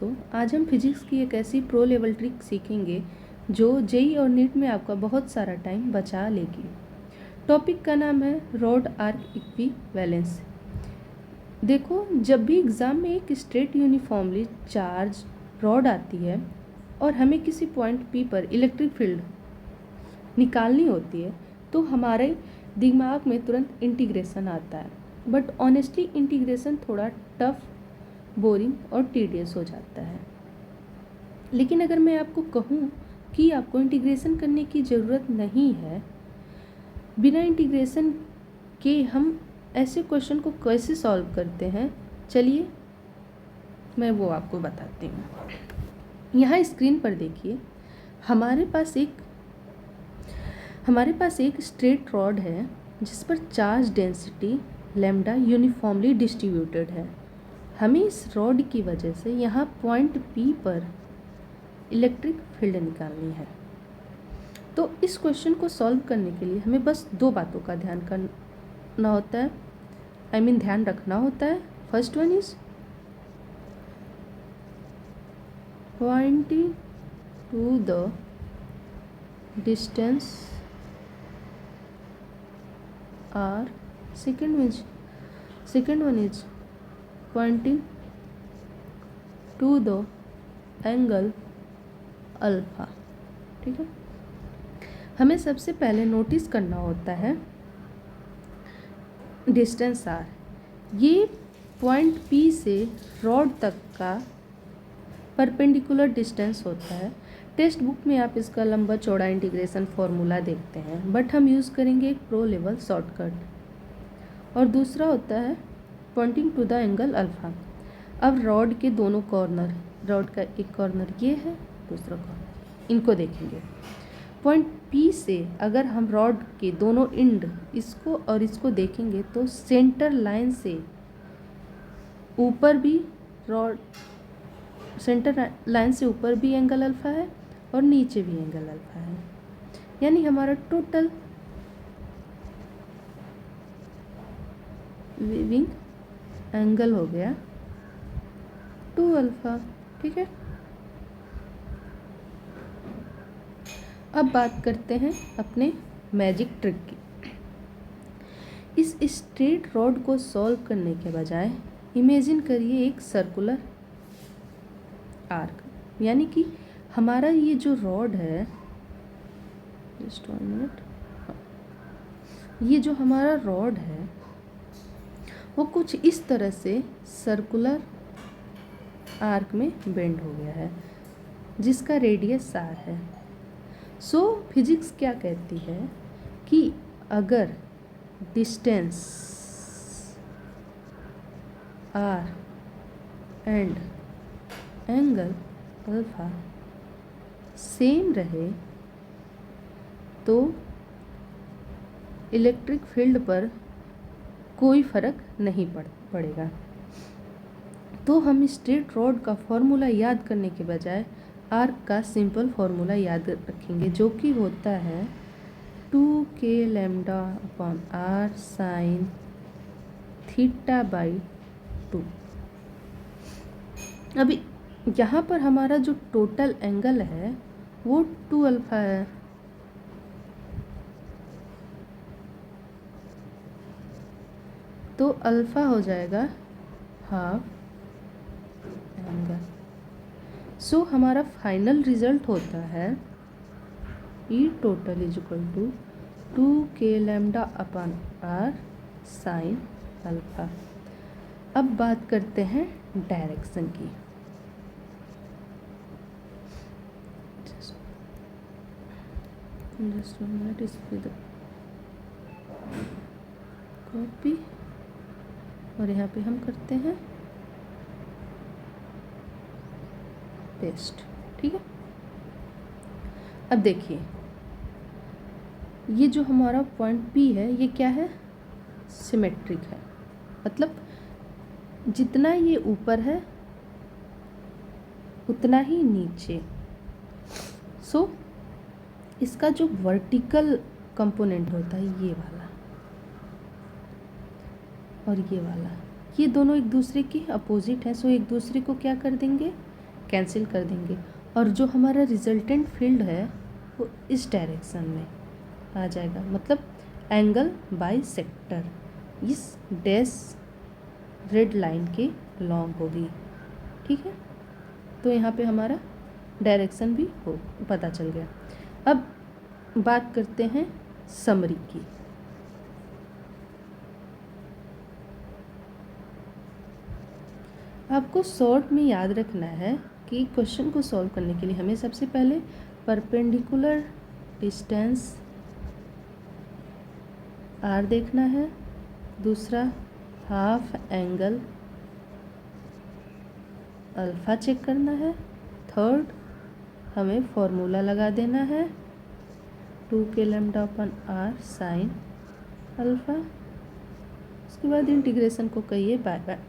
दोस्तों, आज हम फिजिक्स की एक ऐसी प्रो लेवल ट्रिक सीखेंगे जो जेई और नीट में आपका बहुत सारा टाइम बचा लेगी। टॉपिक का नाम है रॉड आर्क इक्विवेलेंस। देखो, जब भी एग्ज़ाम में एक स्ट्रेट यूनिफॉर्मली चार्ज रॉड आती है और हमें किसी पॉइंट पी पर इलेक्ट्रिक फील्ड निकालनी होती है तो हमारे दिमाग में तुरंत इंटीग्रेशन आता है। बट ऑनेस्टली इंटीग्रेशन थोड़ा टफ, बोरिंग और टीडियस हो जाता है। लेकिन अगर मैं आपको कहूँ कि आपको इंटीग्रेशन करने की ज़रूरत नहीं है, बिना इंटीग्रेशन के हम ऐसे क्वेश्चन को कैसे सॉल्व करते हैं, चलिए मैं वो आपको बताती हूँ। यहाँ स्क्रीन पर देखिए, हमारे पास एक स्ट्रेट रॉड है जिस पर charge density lambda uniformly distributed है। हमें इस रॉड की वजह से यहाँ पॉइंट P पर इलेक्ट्रिक फील्ड निकालनी है। तो इस क्वेश्चन को सॉल्व करने के लिए हमें बस दो बातों का ध्यान रखना होता है। First one is pointing to the distance R, second one is pointing to the angle alpha. ठीक है, हमें सबसे पहले नोटिस करना होता है डिस्टेंस R। ये पॉइंट P से रॉड तक का परपेंडिकुलर डिस्टेंस होता है। टेक्स्ट बुक में आप इसका लंबा चौड़ा इंटीग्रेशन फॉर्मूला देखते हैं, बट हम यूज़ करेंगे एक प्रो लेवल शॉर्टकट। और दूसरा होता है pointing to the angle alpha. अब रॉड के दोनों कॉर्नर, रॉड का एक कॉर्नर ये है, दूसरा कॉर्नर, इनको देखेंगे। पॉइंट P से अगर हम रॉड के दोनों एंड इसको और इसको देखेंगे तो सेंटर लाइन से ऊपर भी एंगल अल्फा है और नीचे भी एंगल अल्फा है। यानी हमारा टोटल वीविंग एंगल हो गया 2 अल्फा। ठीक है, अब बात करते हैं अपने मैजिक ट्रिक की। इस स्ट्रेट रॉड को सॉल्व करने के बजाय इमेजिन करिए एक सर्कुलर आर्क। यानी कि हमारा ये जो रॉड है, जस्ट 1 मिनट, ये जो हमारा रॉड है वो कुछ इस तरह से सर्कुलर आर्क में बेंड हो गया है जिसका रेडियस R है। सो फिजिक्स क्या कहती है कि अगर distance R and angle alpha same रहे तो इलेक्ट्रिक फील्ड पर कोई फर्क नहीं पड़ेगा। तो हम स्ट्रेट रॉड का फॉर्मूला याद करने के बजाय आर्क का सिंपल फॉर्मूला याद रखेंगे, जो कि होता है 2k lambda upon R sign θ/2। अभी यहाँ पर हमारा जो टोटल एंगल है वो 2 अल्फा है। तो अल्फा हो जाएगा हाफ एंगल। सो हमारा फाइनल रिजल्ट होता है E total is equal to 2k lambda upon R sine alpha. अब बात करते हैं डायरेक्शन की। जस्ट 1 मिनट, इस पर कॉपी और यहाँ पे हम करते हैं पेस्ट। ठीक है, अब देखिए ये जो हमारा पॉइंट P है ये क्या है, सिमेट्रिक है। मतलब जितना ये ऊपर है उतना ही नीचे। सो इसका जो वर्टिकल कंपोनेंट होता है ये वाला और ये वाला, ये दोनों एक दूसरे के अपोजिट हैं। सो एक दूसरे को क्या कर देंगे, कैंसिल कर देंगे और जो हमारा रिजल्टेंट फील्ड है वो इस डायरेक्शन में आ जाएगा, मतलब एंगल बाई सेक्टर इस डैश रेड लाइन के लॉन्ग होगी। ठीक है, तो यहाँ पे हमारा डायरेक्शन भी हो पता चल गया। अब बात करते हैं समरी की। आपको शॉर्ट में याद रखना है कि क्वेश्चन को सॉल्व करने के लिए हमें सबसे पहले परपेंडिकुलर डिस्टेंस आर देखना है, दूसरा हाफ एंगल अल्फ़ा चेक करना है, थर्ड हमें फॉर्मूला लगा देना है 2k lambda upon R sine alpha. उसके बाद इंटीग्रेशन को कहिए बाय बाय।